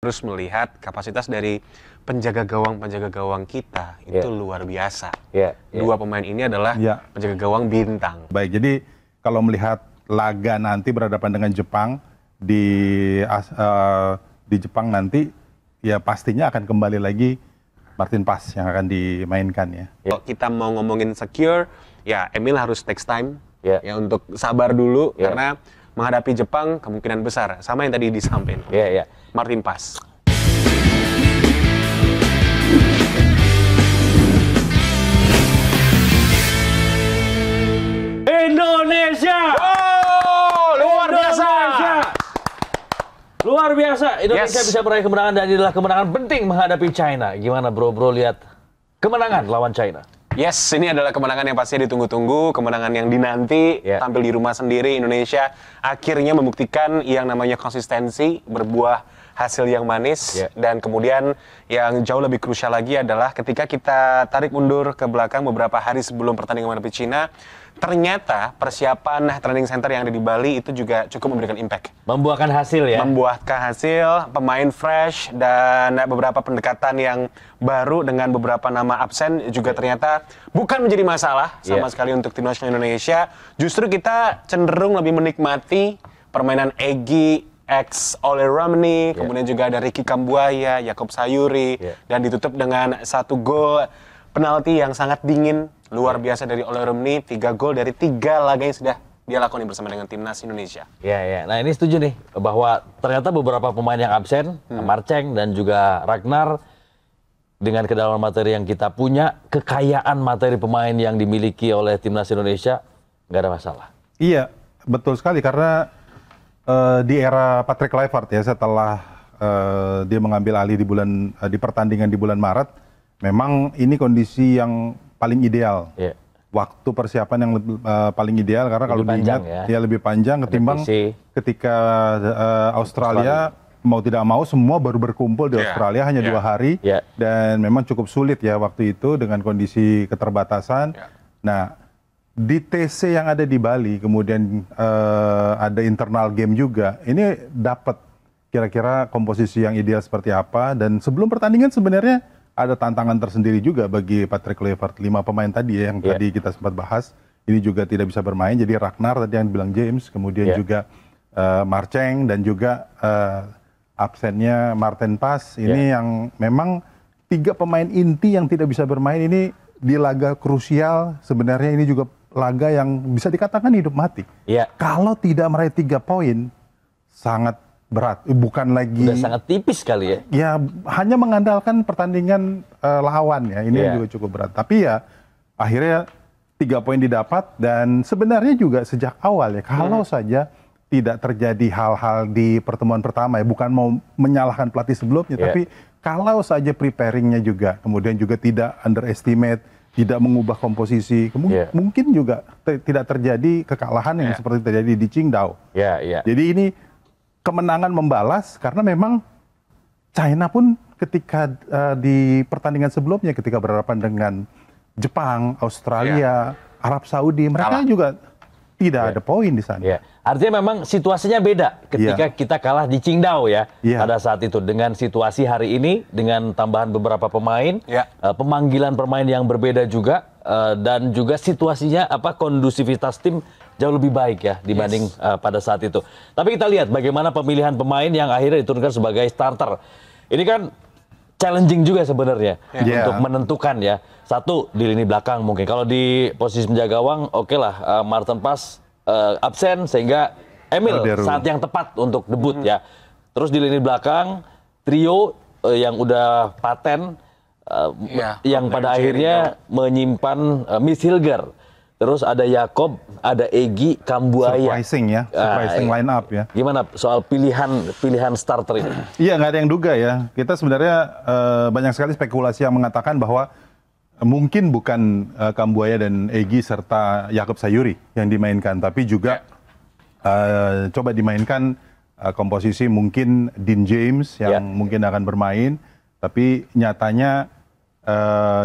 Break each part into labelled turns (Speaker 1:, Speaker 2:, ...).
Speaker 1: harus melihat kapasitas dari penjaga gawang kita itu luar biasa. Dua pemain ini adalah penjaga gawang bintang.
Speaker 2: Baik, jadi kalau melihat laga nanti berhadapan dengan Jepang di Jepang nanti, ya pastinya akan kembali lagi Martin Paes yang akan dimainkan ya.
Speaker 1: Kalau kita mau ngomongin secure, ya Emil harus takes time ya untuk sabar dulu karena menghadapi Jepang kemungkinan besar sama yang tadi disampaikan. Martin Paes.
Speaker 3: Indonesia!
Speaker 1: Luar biasa!
Speaker 3: Luar biasa, Indonesia bisa meraih kemenangan dan inilah kemenangan penting menghadapi China. Gimana bro lihat kemenangan lawan China?
Speaker 1: Yes, ini adalah kemenangan yang pasti ditunggu-tunggu, kemenangan yang dinanti, tampil di rumah sendiri Indonesia akhirnya membuktikan yang namanya konsistensi, berbuah hasil yang manis, dan kemudian yang jauh lebih krusial lagi adalah ketika kita tarik mundur ke belakang beberapa hari sebelum pertandingan menghadapi China, ternyata persiapan training center yang ada di Bali itu juga cukup memberikan impact.
Speaker 3: Membuahkan hasil ya?
Speaker 1: Membuahkan hasil, pemain fresh, dan beberapa pendekatan yang baru dengan beberapa nama absen juga ternyata bukan menjadi masalah sama sekali untuk tim nasional Indonesia. Justru kita cenderung lebih menikmati permainan Egy, Ole Ramani, kemudian juga ada Ricky Kambuaya, Yaakob Sayuri, dan ditutup dengan 1 gol penalti yang sangat dingin, luar biasa dari Ole Ramani, 3 gol dari 3 laga yang sudah dia lakoni bersama dengan timnas Indonesia.
Speaker 3: Nah ini setuju nih, bahwa ternyata beberapa pemain yang absen, Marceng dan juga Ragnar, dengan kedalaman materi yang kita punya, kekayaan materi pemain yang dimiliki oleh timnas Indonesia, nggak ada masalah.
Speaker 2: Iya, betul sekali, karena di era Patrick Kluivert ya, setelah dia mengambil alih di pertandingan di bulan Maret, memang ini kondisi yang paling ideal. Waktu persiapan yang paling ideal karena kalau diingat ya lebih panjang ketimbang ketika Australia mau tidak mau semua baru berkumpul di Australia hanya 2 hari dan memang cukup sulit ya waktu itu dengan kondisi keterbatasan. Nah, di TC yang ada di Bali, kemudian ada internal game juga, ini dapat kira-kira komposisi yang ideal seperti apa. Dan sebelum pertandingan sebenarnya ada tantangan tersendiri juga bagi Patrick Kluivert. 5 pemain tadi ya, yang tadi kita sempat bahas, ini juga tidak bisa bermain. Jadi Ragnar tadi yang bilang James, kemudian juga Marceng, dan juga absennya Martin Paes. Ini yang memang 3 pemain inti yang tidak bisa bermain ini di laga krusial. Sebenarnya ini juga laga yang bisa dikatakan hidup mati. Kalau tidak meraih 3 poin, sangat berat. Bukan lagi.
Speaker 3: Udah sangat tipis kali ya.
Speaker 2: Ya, hanya mengandalkan pertandingan lawan ya. Ini juga cukup berat. Tapi ya, akhirnya 3 poin didapat. Dan sebenarnya juga sejak awal ya, kalau saja tidak terjadi hal-hal di pertemuan pertama ya. Bukan mau menyalahkan pelatih sebelumnya, tapi kalau saja preparingnya juga, kemudian juga tidak underestimate, tidak mengubah komposisi, mungkin juga tidak terjadi kekalahan yang seperti terjadi di Qingdao. Jadi ini kemenangan membalas karena memang China pun ketika di pertandingan sebelumnya ketika berhadapan dengan Jepang, Australia, Arab Saudi, mereka juga tidak ada poin di sana.
Speaker 3: Artinya memang situasinya beda ketika kita kalah di Qingdao ya pada saat itu, dengan situasi hari ini dengan tambahan beberapa pemain, pemanggilan pemain yang berbeda juga, dan juga situasinya kondusivitas tim jauh lebih baik ya dibanding pada saat itu. Tapi kita lihat bagaimana pemilihan pemain yang akhirnya diturunkan sebagai starter. Ini kan challenging juga sebenarnya untuk menentukan ya. Satu di lini belakang mungkin. Kalau di posisi penjaga gawang, oke lah Martin Paes absen sehingga Emil saat yang tepat untuk debut ya. Terus di lini belakang trio yang udah paten yang pada akhirnya menyimpan Miss Hilger. Terus ada Yaakob, ada Egy, Kambuaya.
Speaker 2: Surprising line up ya.
Speaker 3: Gimana soal pilihan starter ini?
Speaker 2: Iya, nggak ada yang duga ya. Kita sebenarnya banyak sekali spekulasi yang mengatakan bahwa mungkin bukan Kambuaya dan Egy serta Yaakob Sayuri yang dimainkan, tapi juga coba dimainkan komposisi mungkin Dean James yang mungkin akan bermain, tapi nyatanya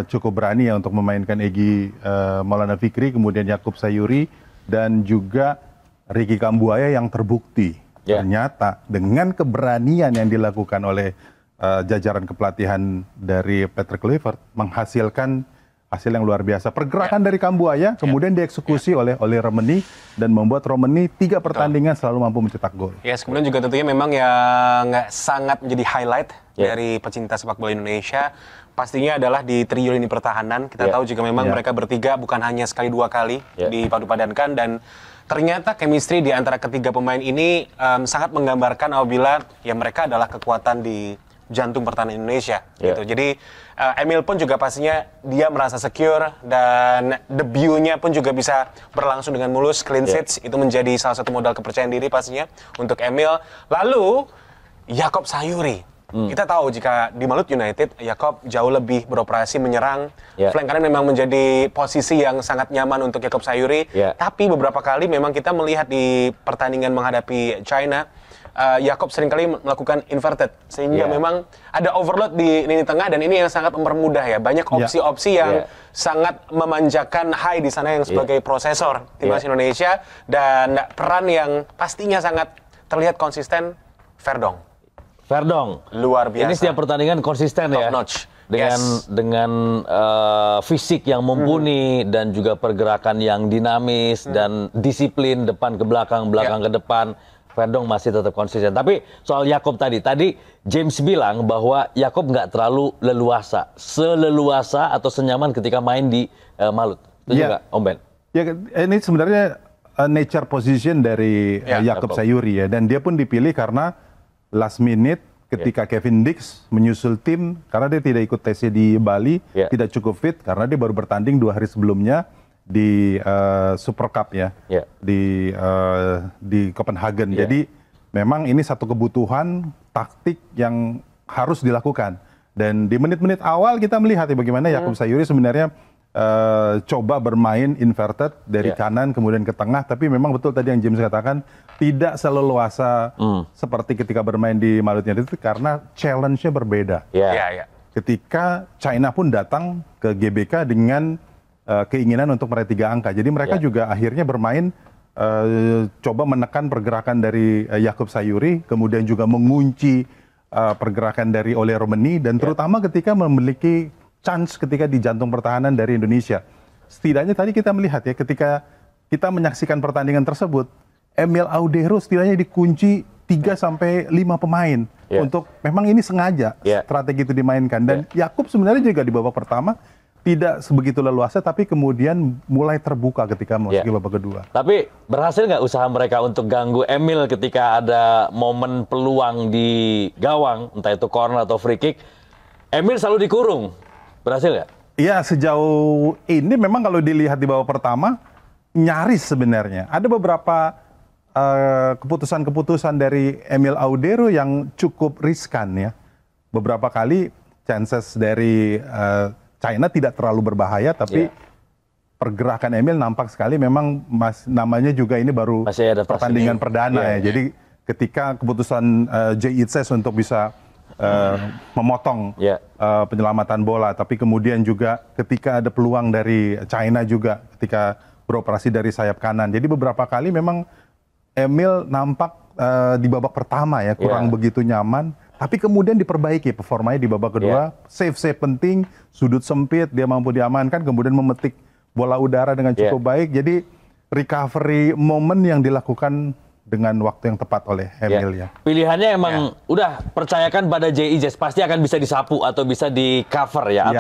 Speaker 2: cukup berani ya untuk memainkan Egy Maulana Fikri, kemudian Yaakob Sayuri, dan juga Ricky Kambuaya yang terbukti Ternyata dengan keberanian yang dilakukan oleh jajaran kepelatihan dari Patrick Kluivert menghasilkan hasil yang luar biasa. Pergerakan dari Kambuaya kemudian dieksekusi oleh Romani dan membuat Romani 3 pertandingan selalu mampu mencetak gol.
Speaker 1: Yes, kemudian juga tentunya memang yang sangat menjadi highlight dari pecinta sepak bola Indonesia pastinya adalah di trio lini pertahanan. Kita tahu juga memang mereka bertiga bukan hanya sekali 2 kali dipadu-padankan, dan ternyata chemistry di antara ketiga pemain ini sangat menggambarkan apabila ya mereka adalah kekuatan di jantung pertahanan Indonesia gitu. Jadi Emil pun juga pastinya dia merasa secure dan debutnya pun juga bisa berlangsung dengan mulus, clean sheets. Itu menjadi salah satu modal kepercayaan diri pastinya untuk Emil. Lalu Yakob Sayuri. Kita tahu jika di Malut United, Yakob jauh lebih beroperasi menyerang. Flank kanan memang menjadi posisi yang sangat nyaman untuk Yakob Sayuri. Tapi beberapa kali memang kita melihat di pertandingan menghadapi China, Yakob seringkali melakukan inverted, sehingga memang ada overload di lini tengah, dan ini yang sangat mempermudah ya. Banyak opsi-opsi yang sangat memanjakan Hai di sana yang sebagai prosesor timnas Indonesia, dan peran yang pastinya sangat terlihat konsisten Verdong. Luar biasa.
Speaker 3: Ini setiap pertandingan konsisten
Speaker 1: top
Speaker 3: ya.
Speaker 1: Notch.
Speaker 3: Dengan fisik yang mumpuni dan juga pergerakan yang dinamis dan disiplin depan ke belakang, belakang ke depan. Verdong masih tetap konsisten. Tapi soal Yakob tadi James bilang bahwa Yakob nggak terlalu leluasa, seleluasa atau senyaman ketika main di Malut. Itu juga Om Ben.
Speaker 2: Ya, ini sebenarnya nature position dari Yakob Sayuri ya, dan dia pun dipilih karena last minute ketika Kevin Dix menyusul tim karena dia tidak ikut tesnya di Bali, tidak cukup fit karena dia baru bertanding 2 hari sebelumnya di Super Cup di Copenhagen. Jadi memang ini satu kebutuhan taktik yang harus dilakukan. Dan di menit-menit awal kita melihat ya bagaimana Yakob Sayuri sebenarnya coba bermain inverted dari kanan kemudian ke tengah, tapi memang betul tadi yang James katakan tidak seleluasa seperti ketika bermain di Malut United karena challenge-nya berbeda. Ketika China pun datang ke GBK dengan keinginan untuk meraih 3 angka. Jadi mereka juga akhirnya bermain coba menekan pergerakan dari Yakob Sayuri, kemudian juga mengunci pergerakan dari Ole Romani, dan terutama ketika memiliki chance ketika di jantung pertahanan dari Indonesia. Setidaknya tadi kita melihat ya ketika kita menyaksikan pertandingan tersebut, Emil Audero setidaknya dikunci 3-5 pemain untuk memang ini sengaja strategi itu dimainkan, dan Yakob sebenarnya juga di babak pertama tidak sebegitu leluasa, tapi kemudian mulai terbuka ketika memasuki babak kedua.
Speaker 3: Tapi berhasil nggak usaha mereka untuk ganggu Emil ketika ada momen peluang di gawang, entah itu corner atau free kick? Emil selalu dikurung. Berhasil nggak?
Speaker 2: Iya, sejauh ini memang kalau dilihat di babak pertama, nyaris sebenarnya. Ada beberapa keputusan-keputusan dari Emil Audero yang cukup riskan ya. Beberapa kali chances dari China tidak terlalu berbahaya, tapi pergerakan Emil nampak sekali memang namanya juga ini baru pertandingan perdana ya. Jadi ketika keputusan Jay Itzes untuk bisa memotong penyelamatan bola, tapi kemudian juga ketika ada peluang dari China juga ketika beroperasi dari sayap kanan. Jadi beberapa kali memang Emil nampak di babak pertama ya kurang begitu nyaman. Tapi kemudian diperbaiki performanya di babak kedua, save penting, sudut sempit dia mampu diamankan, kemudian memetik bola udara dengan cukup baik. Jadi recovery moment yang dilakukan dengan waktu yang tepat oleh Emil ya.
Speaker 3: Pilihannya emang udah percayakan pada J.I. pasti akan bisa disapu atau bisa di cover ya,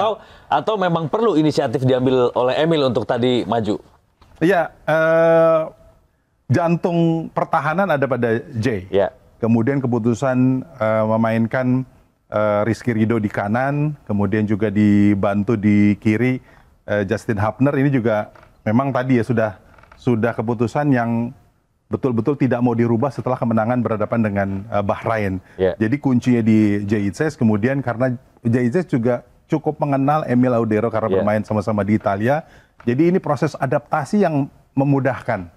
Speaker 3: atau memang perlu inisiatif diambil oleh Emil untuk tadi maju.
Speaker 2: Iya, jantung pertahanan ada pada J. Kemudian keputusan memainkan Rizky Ridho di kanan, kemudian juga dibantu di kiri Justin Hapner, ini juga memang tadi ya sudah keputusan yang betul-betul tidak mau dirubah setelah kemenangan berhadapan dengan Bahrain. Jadi kuncinya di J.I. kemudian karena J.I. juga cukup mengenal Emil Audero karena bermain sama-sama di Italia. Jadi ini proses adaptasi yang memudahkan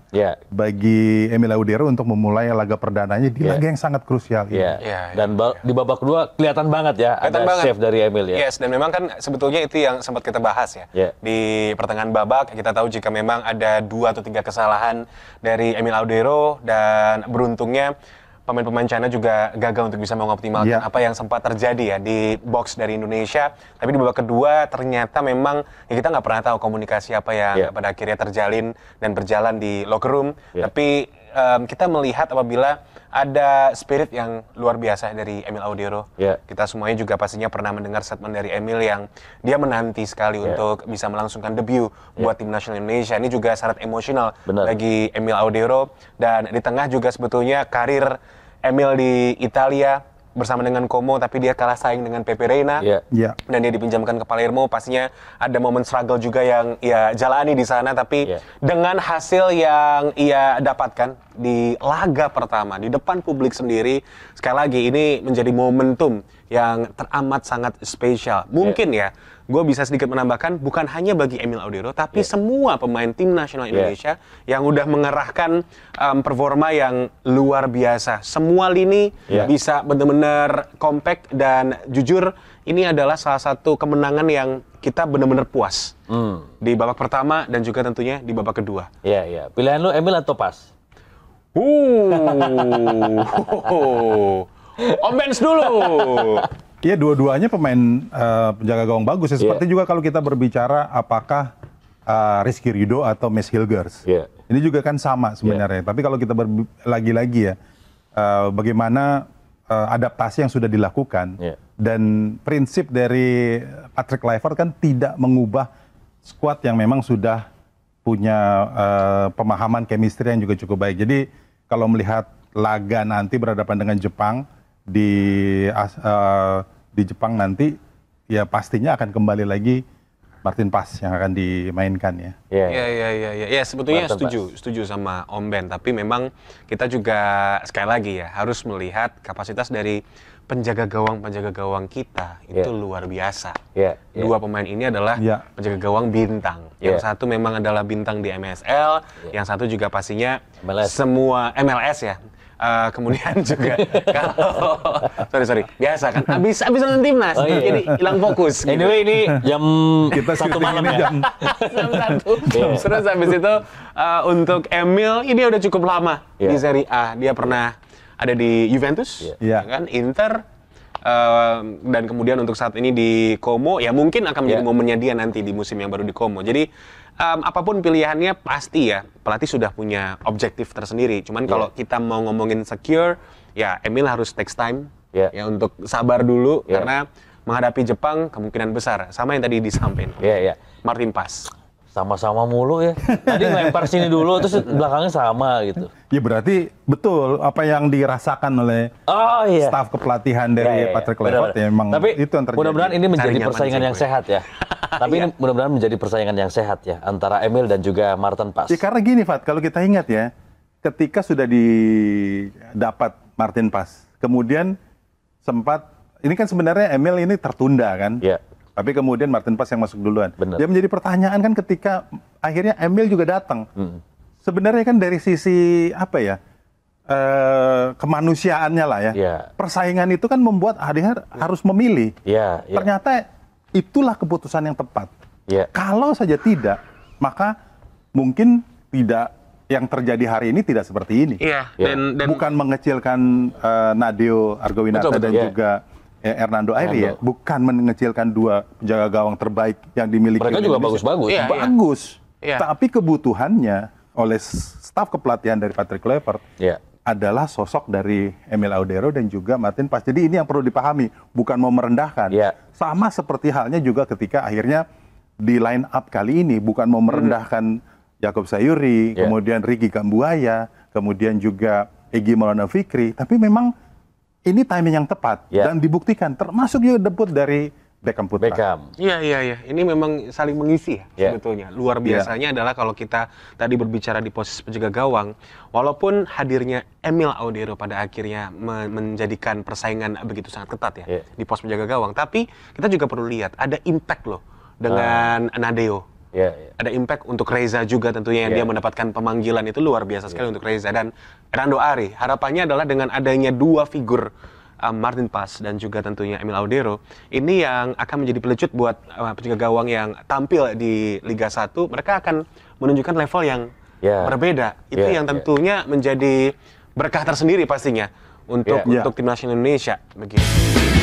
Speaker 2: bagi Emil Audero untuk memulai laga perdananya di laga yang sangat krusial.
Speaker 3: Dan di babak kedua kelihatan banget ya ada save dari Emil ya.
Speaker 1: Dan memang kan sebetulnya itu yang sempat kita bahas ya. Di pertengahan babak kita tahu jika memang ada 2 atau 3 kesalahan dari Emil Audero, dan beruntungnya pemain-pemain China juga gagal untuk bisa mengoptimalkan apa yang sempat terjadi ya di box dari Indonesia. Tapi di babak kedua ternyata memang ya kita nggak pernah tahu komunikasi apa yang pada akhirnya terjalin dan berjalan di locker room. Tapi kita melihat apabila ada spirit yang luar biasa dari Emil Audero. Kita semuanya juga pastinya pernah mendengar statement dari Emil yang dia menanti sekali untuk bisa melangsungkan debut buat tim nasional Indonesia. Ini juga syarat emosional bagi Emil Audero. Dan di tengah juga sebetulnya karir Emil di Italia bersama dengan Como, tapi dia kalah saing dengan Pepe Reina. Dan dia dipinjamkan ke Palermo. Pastinya ada momen struggle juga yang ia jalani di sana, tapi dengan hasil yang ia dapatkan di laga pertama di depan publik sendiri, sekali lagi ini menjadi momentum yang teramat sangat spesial. Mungkin ya, gue bisa sedikit menambahkan, bukan hanya bagi Emil Audero, tapi semua pemain tim nasional Indonesia yang udah mengerahkan performa yang luar biasa. Semua lini bisa benar-benar kompak, dan jujur ini adalah salah satu kemenangan yang kita benar-benar puas di babak pertama dan juga tentunya di babak kedua.
Speaker 3: Pilihan lu Emil atau Pas?
Speaker 1: Om Benz dulu.
Speaker 2: Iya, dua-duanya pemain penjaga gawang bagus ya. Seperti juga kalau kita berbicara apakah Rizky Ridho atau Mes Hilgers. Ini juga kan sama sebenarnya. Tapi kalau kita lagi-lagi ya, bagaimana adaptasi yang sudah dilakukan. Dan prinsip dari Patrick Kluivert kan tidak mengubah skuad yang memang sudah punya pemahaman chemistry yang juga cukup baik. Jadi kalau melihat laga nanti berhadapan dengan Jepang di Jepang nanti, ya pastinya akan kembali lagi Martin Pas yang akan dimainkan ya.
Speaker 1: Ya sebetulnya setuju sama Om Ben, tapi memang kita juga sekali lagi ya harus melihat kapasitas dari penjaga gawang kita itu luar biasa. Dua pemain ini adalah penjaga gawang bintang. Yang satu memang adalah bintang di MSL, yang satu juga pastinya semua MLS ya. Kemudian juga kalau biasa kan habis nonton timnas jadi hilang fokus gitu.
Speaker 3: Anyway, ini jam
Speaker 2: kita
Speaker 3: 1 malam ya.
Speaker 2: jam
Speaker 1: 1. Terus habis itu untuk Emil ini udah cukup lama di Serie A. Dia pernah ada di Juventus, kan, Inter, dan kemudian untuk saat ini di Como, ya mungkin akan menjadi momennya dia nanti di musim yang baru di Como. Jadi apapun pilihannya pasti ya pelatih sudah punya objektif tersendiri. Cuman kalau kita mau ngomongin secure, ya Emil harus takes time ya untuk sabar dulu karena menghadapi Jepang kemungkinan besar sama yang tadi disampaikan. Martin Pas.
Speaker 3: Sama-sama mulu ya. Tadi ngelempar sini dulu terus belakangnya sama gitu.
Speaker 2: Ya berarti betul apa yang dirasakan oleh staf kepelatihan dari Patrick Kluivert ya memang itu yang terjadi.
Speaker 3: Mudah-mudahan ini menjadi persaingan yang sehat ya. Tapi ini mudah-mudahan menjadi persaingan yang sehat ya antara Emil dan juga Martin Pas.
Speaker 2: Ya karena gini Fat, kalau kita ingat ya, ketika sudah didapat Martin Pas, kemudian sempat ini kan sebenarnya Emil ini tertunda kan. Tapi kemudian Martin Pas yang masuk duluan. Dia menjadi pertanyaan kan ketika akhirnya Emil juga datang. Sebenarnya kan dari sisi apa ya, kemanusiaannya lah ya. Persaingan itu kan membuat akhirnya harus memilih. Ternyata itulah keputusan yang tepat. Kalau saja tidak, maka mungkin tidak yang terjadi hari ini tidak seperti ini.
Speaker 1: Dan
Speaker 2: bukan mengecilkan Nadeo Argawinata dan juga Hernando Airi ya, bukan mengecilkan dua penjaga gawang terbaik yang dimiliki.
Speaker 3: Mereka juga bagus-bagus.
Speaker 2: Bagus. Tapi kebutuhannya oleh staf kepelatihan dari Patrick Kluivert adalah sosok dari Emil Audero dan juga Martin Pas. Jadi ini yang perlu dipahami, bukan mau merendahkan. Sama seperti halnya juga ketika akhirnya di line up kali ini, bukan mau merendahkan Jacob Sayuri, kemudian Ricky Kambuaya, kemudian juga Egy Maulana Fikri, tapi memang ini timing yang tepat dan dibuktikan, termasuk juga debut dari Beckham Putra.
Speaker 1: Iya. Ini memang saling mengisi ya sebetulnya. Luar biasanya adalah kalau kita tadi berbicara di posisi penjaga gawang, walaupun hadirnya Emil Audero pada akhirnya menjadikan persaingan begitu sangat ketat ya di pos penjaga gawang, tapi kita juga perlu lihat ada impact loh dengan Nadeo. Ada impact untuk Reza juga tentunya yang dia mendapatkan pemanggilan itu luar biasa sekali untuk Reza. Dan Hernando Airi, harapannya adalah dengan adanya dua figur Martin Pas dan juga tentunya Emil Audero, ini yang akan menjadi pelecut buat penjaga gawang yang tampil di Liga 1. Mereka akan menunjukkan level yang berbeda. Itu yang tentunya menjadi berkah tersendiri pastinya untuk timnas Indonesia begitu.